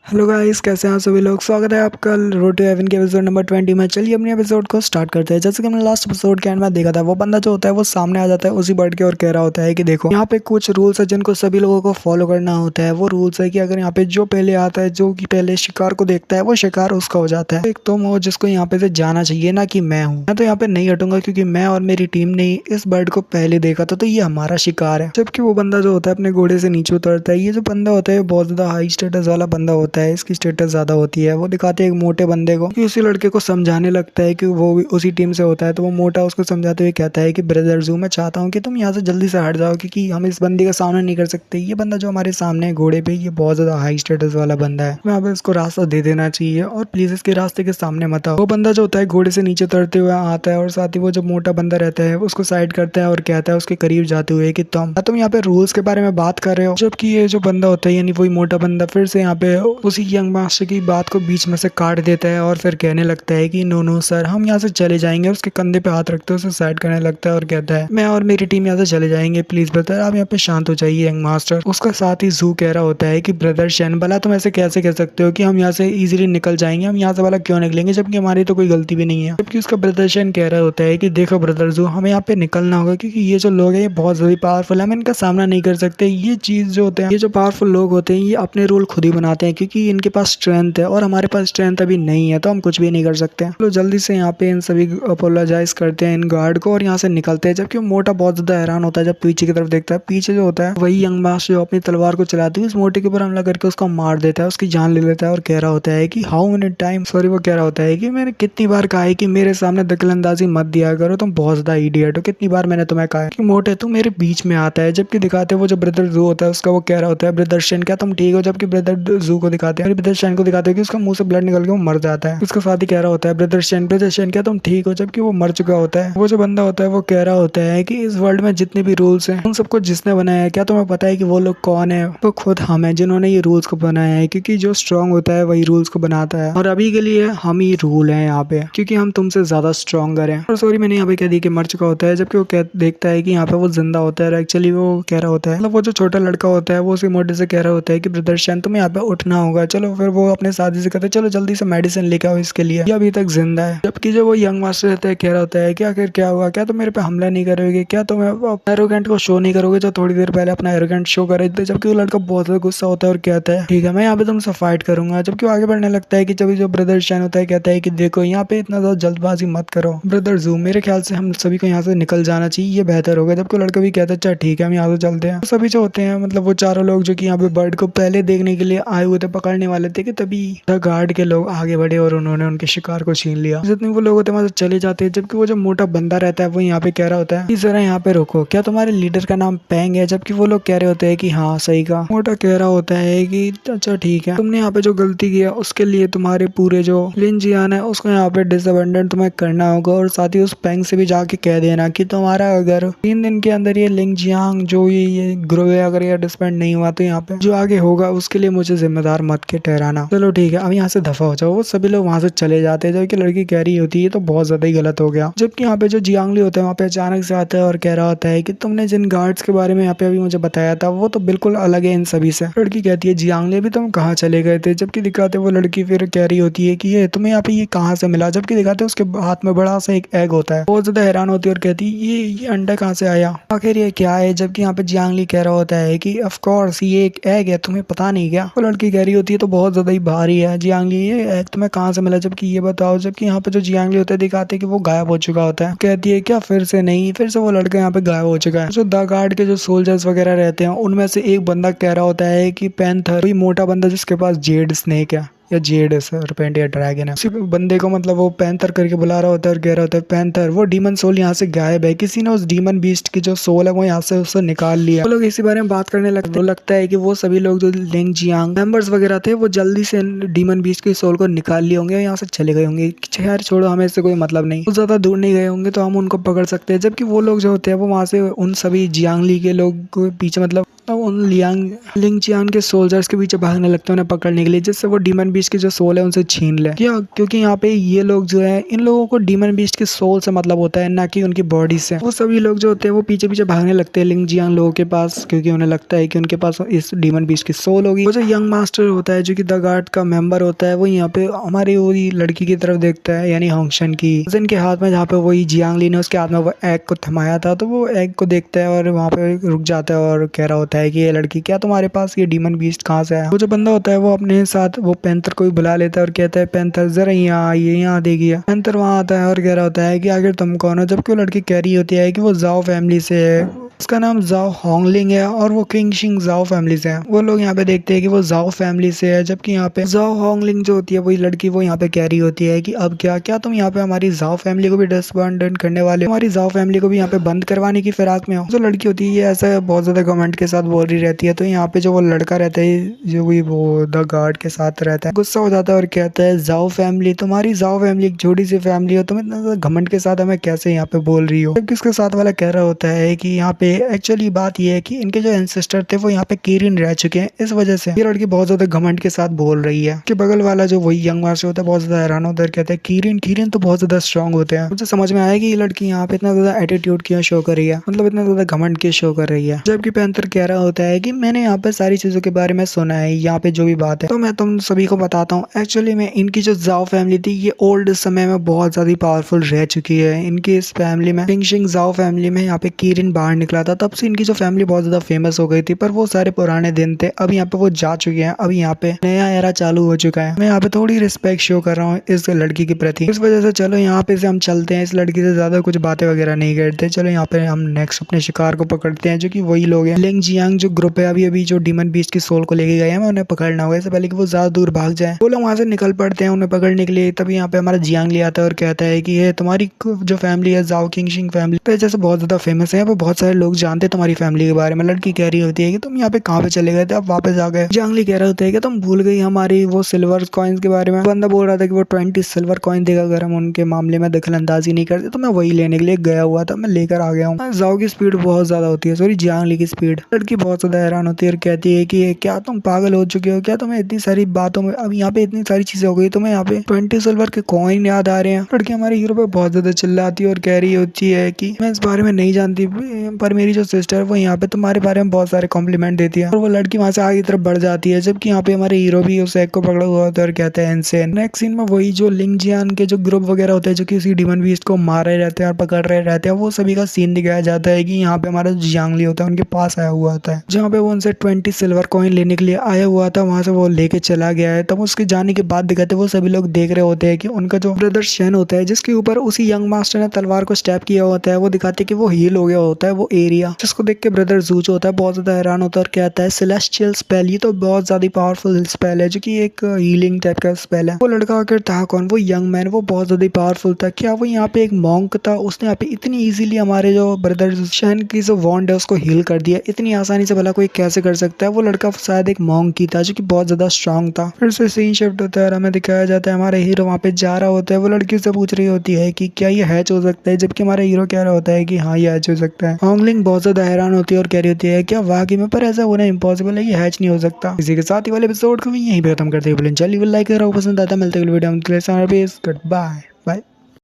Hello guys, कैसे हैं आप सभी लोग। स्वागत है आपका रोड टू हेवन के एपिसोड नंबर 20 में। चलिए अपने एपिसोड को स्टार्ट करते हैं। जैसे कि हमने लास्ट एपिसोड के एंड में देखा था, वो बंदा जो होता है वो सामने आ जाता है उसी बर्ड के और कह रहा होता है कि देखो यहाँ पे कुछ रूल्स है जिनको सभी लोगों को फॉलो करना होता है। वो रूल्स है कि अगर यहाँ पे जो पहले आता है, जो कि पहले शिकार को देखता है, वो शिकार उसका हो जाता है। एक तुम हो जिसको यहाँ पे से जाना चाहिए, ना कि मैं हूँ। मैं तो यहाँ पे नहीं हटूंगा क्योंकि मैं और मेरी टीम ने इस बर्ड को पहले देखा था, तो ये हमारा शिकार है। जबकि वो बंदा जो होता है अपने घोड़े से नीचे उतरता है। ये जो बंदा होता है बहुत ज्यादा हाई स्टेटस वाला बंदा होता है, इसकी स्टेटस ज्यादा होती है। वो दिखाते हैं एक मोटे बंदे को कि उसी लड़के को समझाने लगता है कि वो भी उसी टीम से होता है। तो वो मोटा उसको समझाते हुए कहता है कि ब्रदर जू, मैं चाहता हूँ कि तुम यहाँ से जल्दी से हट जाओ क्योंकि हम इस बंदे का सामना नहीं कर सकते। ये बंदा जो हमारे सामने है घोड़े पे, ये बहुत ज्यादा हाई स्टेटस वाला बंदा है। हमें अब इसको रास्ता दे देना चाहिए और प्लीज इसके रास्ते के सामने मत आओ। वो बंदा जो होता है घोड़े से नीचे उतरते हुए आता है और साथ ही वो जो मोटा बंदा रहता है उसको साइड करता है और कहता है उसके करीब जाते हुए कि तुम यहाँ पे रूल्स के बारे में बात कर रहे हो। जबकि ये जो बंदा होता है यानी वही मोटा बंदा फिर से यहाँ पे उसी यंग मास्टर की बात को बीच में से काट देता है और फिर कहने लगता है कि नो नो सर, हम यहाँ से चले जाएंगे। उसके कंधे पे हाथ रखते हुए उसे साइड करने लगता है और कहता है मैं और मेरी टीम यहाँ से चले जाएंगे, प्लीज ब्रदर आप यहाँ पे शांत हो जाइए यंग मास्टर। उसका साथ ही जू कह रहा होता है कि ब्रदर शेन, भला तुम ऐसे कैसे कह सकते हो कि हम यहाँ से इजीली निकल जाएंगे, हम यहाँ से भला क्यों निकलेंगे जबकि हमारी तो कोई गलती भी नहीं है। जबकि उसका ब्रदर शेन कह रहा होता है कि देखो ब्रदर जू, हमें यहाँ पे निकलना होगा क्योंकि ये जो लोग हैं ये बहुत ज्यादा पावरफुल है, हम इनका सामना नहीं कर सकते। ये चीज जो होते हैं, ये जो पावरफुल लोग होते हैं, ये अपने रूल खुद ही बनाते हैं क्योंकि इनके पास स्ट्रेंथ है और हमारे पास स्ट्रेंथ अभी नहीं है, तो हम कुछ भी नहीं कर सकते। तो जल्दी से यहाँ पे इन सभी अपोलोजाइज करते हैं इन गार्ड को और यहाँ से निकलते हैं। जबकि मोटा बहुत ज्यादा हैरान होता है जब पीछे की तरफ देखता है। पीछे जो होता है वही यंग मास्टर जो अपनी तलवार को चलाती है उस मोटे के ऊपर हमला करके उसको मार देता है, उसकी जान ले लेता है और कह रहा होता है कि हाउ मेनी टाइम, सॉरी वो कह रहा होता है कि मैंने कितनी बार कहा है कि मेरे सामने दखलंदाजी मत दिया करो, तुम बहुत ज्यादा इडियट हो। कितनी बार मैंने तुम्हें कहा है कि मोटे तू मेरे बीच में आता है। जबकि दिखाते वो जो ब्रदर जू होता है उसका वो कह रहा होता है ब्रदर शेन, क्या तुम ठीक हो। जबकि ब्रदर जू को दिखाते हैं, ब्रदर शेन को दिखाते हैं कि उसका मुंह से ब्लड निकल के वो मर जाता है। उसका साथ ही कह रहा होता है ब्रदर शेन क्या तुम ठीक हो, जबकि वो मर चुका होता है। वो जो बंदा होता है वो कह रहा होता है कि इस वर्ल्ड में जितने भी रूल्स हैं उन सबको जिसने बनाया है, क्या तुम्हें पता है कि वो लोग कौन है। वो खुद हम है जिन्होंने ये रूल्स को बनाया है, क्योंकि जो स्ट्रांग होता है वही रूल्स को बनाता है और अभी के लिए हम ही रूल है यहाँ पे क्योंकि हम तुमसे ज्यादा स्ट्रॉन्गर हैं। और सॉरी मैंने यहाँ पे कह दी कि मर चुका होता है, जबकि वो देखता है कि यहाँ पे वो जिंदा होता है। एक्चुअली वो कह रहा होता है, मतलब वो जो छोटा लड़का होता है वो उसी मोटे से कह रहा होता है कि ब्रदर शेन तुम्हें यहाँ पे उठना होगा। चलो फिर वो अपने साथी से कहते हैं चलो जल्दी से मेडिसिन लेके आओ इसके लिए, ये अभी तक जिंदा है। जबकि जो वो यंग मास्टर रहता है कह रहा होता है कि आखिर क्या हुआ, क्या तुम मेरे पे हमला नहीं करोगे, क्या तुम एरोगेंट को शो नहीं करोगे जो थोड़ी देर पहले अपना एरोगेंट शो कर रहे थे। जबकि वो लड़का बहुत ज्यादा गुस्सा होता है और कहता है ठीक है मैं यहाँ पे तुमसे फाइट करूंगा। जबकि वो आगे बढ़ने लगता है कि जब जो ब्रदर शेन होता है कहता है कि देखो यहाँ पे इतना ज्यादा जल्दबाजी मत करो ब्रदर जू, मेरे ख्याल से हम सभी को यहाँ से निकल जाना चाहिए, ये बेहतर होगा। जबकि लड़का भी कहता है अच्छा ठीक है हम यहाँ से चलते हैं। तो सभी जो होते हैं मतलब वो चारों लोग जो कि यहाँ पे बर्ड को पहले देखने के लिए आए हुए थे, पकड़ने वाले थे, कि तभी द गार्ड के लोग आगे बढ़े और उन्होंने उनके शिकार को छीन लिया। जितने वो लोग होते हैं वहां से चले जाते हैं। जबकि वो जो मोटा बंदा रहता है वो यहाँ पे कह रहा होता है कि जरा यहाँ पे रुको, क्या तुम्हारे लीडर का नाम पेंग है। जबकि वो लोग कह रहे होते हैं कि हाँ सही कहा। मोटा कह रहा होता है कि अच्छा ठीक है, तुमने यहाँ पे जो गलती किया उसके लिए तुम्हारे पूरे जो लिंजियान है उसको यहाँ पे डिसअबेंडेंट तुम्हें करना होगा और साथ ही उस पेंग से भी जाके कह देना कि तुम्हारा अगर 3 दिन के अंदर ये लिंजियांग जो ये ग्रो है अगर ये डिसबैंड नहीं हुआ तो यहाँ पे जो आगे होगा उसके लिए मुझे जिम्मेदार मत के ठहराना। चलो ठीक है अब यहाँ से दफा हो जाओ। वो सभी लोग वहां से चले जाते हैं। जबकि लड़की कह रही होती है तो बहुत ज्यादा ही गलत हो गया। जबकि यहाँ पे जो जियांगली होता है वहाँ पे अचानक से आता है और कह रहा होता है कि तुमने जिन गार्ड्स के बारे में यहाँ पे अभी मुझे बताया था वो तो बिल्कुल अलग है इन सभी से। लड़की कहती है जियांगली अभी तुम कहाँ चले गए थे। जबकि दिखाते वो लड़की फिर कह रही होती है कि ये तुम्हें यहाँ पे ये कहाँ से मिला। जबकि दिखाते उसके हाथ में बड़ा सा एक एग होता है। बहुत ज्यादा हैरान होती है और कहती है ये अंडा कहाँ से आया, आखिर ये क्या है। जबकि यहाँ पे जियांगली कह रहा होता है कि ऑफ कोर्स ये एक एग है, तुम्हें पता नहीं क्या। वो लड़की कह रही होती है तो बहुत ज्यादा ही भारी है जियांगली, ये एग तुम्हें कहाँ से मिला, जबकि ये बताओ। जबकि यहाँ पे जो जियांगली होता है दिखाते कि वो गायब हो चुका होता है। कहती है क्या फिर से नहीं, फिर से वो लड़का यहाँ पे गायब हो चुका है। जो द गार्ड के जो सोल्जर्स वगैरह रहते हैं उनमें से एक बंदा कह रहा होता है कि पैंथर, वही मोटा बंदा जिसके पास जेड स्नेक है या जेड सरपेंट या ड्रैगन है, उसी बंदे को मतलब वो पैंथर करके बुला रहा होता है और कह रहा होता है पैंथर वो डीमन सोल यहाँ से गायब है, किसी ने उस डीमन बीस्ट की जो सोल है वो यहाँ से उससे निकाल लिया। वो लोग इसी बारे में बात करने लगते हैं। वो लगता है कि वो सभी लोग जो लिंग जियांग मेंबर्स वगैरह थे वो जल्दी से डीमन बीस्ट की सोल को निकाल लिए होंगे और यहाँ से चले गए होंगे। खैर छोड़ो, हमें इससे कोई मतलब नहीं, वो ज्यादा दूर नहीं गए होंगे तो हम उनको पकड़ सकते हैं। जबकि वो लोग जो होते हैं वो वहाँ से उन सभी जियांगली के लोग को पीछे मतलब तब उन लिंग चियान के सोल्जर्स के पीछे भागने लगते हैं उन्हें पकड़ने के लिए, जिससे वो डीमन बीस्ट की जो सोल है उनसे छीन ले। क्या क्योंकि यहाँ पे ये लोग जो है, इन लोगों को डीमन बीस्ट की सोल से मतलब होता है, ना कि उनकी बॉडी से। वो सभी लोग जो होते हैं वो पीछे पीछे भागने लगते हैं लिंग जियांग लोगों के पास, क्योंकि उन्हें लगता है कि उनके पास इस डीमन बीस्ट की सोल होगी। वो जो यंग मास्टर होता है जो कि द गार्ड का मेंबर होता है, वो यहाँ पे हमारी वही लड़की की तरफ देखता है, यानी होंगशन की के हाथ में, जहाँ पे वही जियांग ली ने उसके हाथ में वो एग को थमाया था। तो वो एग को देखता है और वहाँ पे रुक जाता है और कह रहा होता है कि ये लड़की, क्या तुम्हारे पास ये डीमन बीस्ट कहाँ से आया? वो जो बंदा होता है वो अपने साथ वो पैंथर को भी बुला लेता है और कहता है पैंथर जरा यहाँ आइए, यहाँ देखिए। पैंथर वहाँ आता है और कह रहा होता है कि आखिर तुम कौन हो? जबकि वो लड़की कह रही होती है कि वो जाओ फैमिली से है, उसका नाम जाओ होंगलिंग है और वो किंग शिंग जाओ फैमिली से है। वो लोग यहाँ पे देखते हैं कि वो जाओ फैमिली से है, जबकि यहाँ पे जाओ होंगलिंग जो होती है वही लड़की, वो यहाँ पे कह रही होती है कि अब क्या क्या तुम यहाँ पे हमारी जाओ फैमिली को भी डिसबैंड करने वाले हो, हमारी जाओ फैमिली को भी यहाँ पे बंद करवाने की फिराक में हो? जो लड़की होती है ये ऐसा बहुत ज्यादा कमेंट के साथ बोल रही रहती है। तो यहाँ पे जो वो लड़का रहता है जो भी वो द गार्ड के साथ रहता है, गुस्सा हो जाता है और कहता है जाओ फैमिली, तुम्हारी जाओ फैमिली एक छोटी सी फैमिली हो, तुम इतना घमंड के साथ हमें कैसे यहाँ पे बोल रही हो? जबकि उसके साथ वाला कह रहा होता है कि यहाँ पे एक्चुअली बात ये है कि इनके जो एंसेस्टर थे वो यहाँ पे किरिन रह चुके हैं, इस वजह से ये लड़की बहुत ज्यादा घमंड के साथ बोल रही है। कि बगल वाला जो वही यंग मास्टर होता है बहुत ज्यादा हैरान होता है, कहता है किरिन किरिन तो बहुत ज्यादा स्ट्रांग होते हैं। मुझे समझ में आया कि ये लड़की यहाँ पे इतना ज्यादा एटीट्यूड क्यों शो कर रही है, मतलब इतना ज्यादा घमंड क्यों शो कर रही है। जबकि पैंथर कह रहा होता है कि मैंने यहाँ पे सारी चीजों के बारे में सुना है, यहाँ पे जो भी बात है तो मैं तुम सभी को बताता हूँ। एक्चुअली में इनकी जो जाओ फैमिली थी ये ओल्ड समय में बहुत ज्यादा पावरफुल रह चुकी है। इनकी इस फैमिली में किंग शिंग जाओ फैमिली में यहाँ पे किरिन बाहर निकला था, तब से इनकी जो फैमिली बहुत ज्यादा फेमस हो गई थी। पर वो सारे पुराने दिन थे, अब यहाँ पे वो जा चुके हैं, अब यहाँ पे नया एरा चालू हो चुका है। मैं यहाँ पे थोड़ी रिस्पेक्ट शो कर रहा हूँ इस लड़की के प्रति, इस वजह से चलो यहाँ पे से हम चलते हैं, इस लड़की से ज्यादा कुछ बातें वगैरह नहीं करते। चलो यहाँ पे हम नेक्स्ट अपने शिकार को पकड़ते हैं, जो कि वही लोग हैं लिंग जियांग जो ग्रुप है अभी अभी जो डीमन बीस्ट की सोल को लेके गए हैं। हमें उन्हें पकड़ना होगा इससे पहले कि वो ज्यादा दूर भाग जाए। वो लोग वहां से निकल पड़ते हैं उन्हें पकड़ने के लिए। तभी यहाँ पे हमारा जियांग ले आता है और कहता है कि ये तुम्हारी जो फैमिली है जाओ किंग शिंग फैमिली तो जैसे बहुत ज्यादा फेमस है, यहाँ पे बहुत सारे लोग जानते हैं तुम्हारी फैमिली के बारे में। लड़की कह रही होती है कि तुम यहाँ पे कहाँ पे चले गए थे, अब वापस आ गए। जियांग ली कह रहा होता है कि तुम भूल गई हमारी वो सिल्वर कॉइन्स के बारे में। बंदा बोल रहा था कि वो 20 सिल्वर कॉइन देगा अगर हम उनके मामले में दखल अंदाजी नहीं करते। तो मैं वही लेने के लिए गया हुआ था, मैं लेकर आ गया हूँ। जाओ की स्पीड बहुत ज्यादा होती है, सॉरी जियांग ली की स्पीड। लड़की बहुत ज्यादा हैरान होती है और कहती है कि क्या तुम पागल हो चुके हो, क्या तुम्हें इतनी सारी बातों में अब यहाँ पे इतनी सारी चीजें हो गई, तुम्हें यहाँ पे 20 सिल्वर के कॉइन याद आ रहे हैं? लड़की हमारे हीरो पे बहुत ज्यादा चिल्लाती है और कह रही होती है कि मैं इस बारे में नहीं जानती, पर मेरी जो सिस्टर है वो यहाँ पे तुम्हारे बारे में बहुत सारे कॉम्प्लीमेंट देती है। और वो लड़की वहां से आगे की तरफ बढ़ जाती है, जबकि यहाँ पे हमारे हीरो भी उस एग को पकड़ा हुआ होता है और कहते हैं इनसेन। नेक्स्ट सीन में वही जो लिंग जियान के जो ग्रुप वगैरह होते हैं जो कि उसी डीमन बीस्ट को मार रहे रहते हैं और पकड़ रहे रहते हैं, वो सभी का सीन दिखाया जाता है कि यहाँ पे हमारा जियांग ली होता है उनके पास आया हुआ होता है, जहाँ पे वो उनसे 20 सिल्वर कॉइन लेने के लिए आया हुआ था, वहां से वो लेके चला गया है। तब उसके जाने के बाद दिखाते वो सभी लोग देख रहे होते हैं कि उनका जो ब्रदर शेन होता है जिसके ऊपर उसी यंग मास्टर ने तलवार को स्टैप किया होता है, वो दिखाते कि वो हील हो गया होता है वो एरिया, जिसको देख के ब्रदर जूच होता है बहुत ज्यादा हैरान होता है और कहता है सेलेस्टियल स्पेल, ये तो बहुत ज्यादा पावरफुल स्पेल है जो कि एक हीलिंग टाइप का स्पेल है। वो लड़का आकर था कौन, वो यंग मैन, वो बहुत ज्यादा पावरफुल था। क्या वो यहाँ पे एक मॉन्क था, उसने यहाँ पे इतनी इजीली हमारे जो ब्रदर शेन की जो वॉन्ड है उसको हील कर दिया इतनी आसानी से, भला कोई कैसे कर सकता है? वो लड़का शायद एक मॉन्क ही था जो कि बहुत ज्यादा स्ट्रांग था। फिर से सीन शिफ्ट होता है और हमें दिखाया जाता है हमारे हीरो वहाँ पे जा रहा होता है। वो लड़की से पूछ रही होती है कि क्या ये हैच हो सकता है, जबकि हमारा हीरो कह रहा होता है कि हाँ ये हैच हो सकता है। होंगलिंग बहुत ज्यादा हैरान होती है और कह रही होती है क्या वाकई में, पर ऐसा होना इम्पॉसिबल है, ये हैच नहीं हो सकता। इसी के साथ ही वाले एपिसोड को यहीं पे खत्म करते हैं। चलिए लाइक करो, पसंद आता है, मिलते हैं वीडियो में। Good bye bye.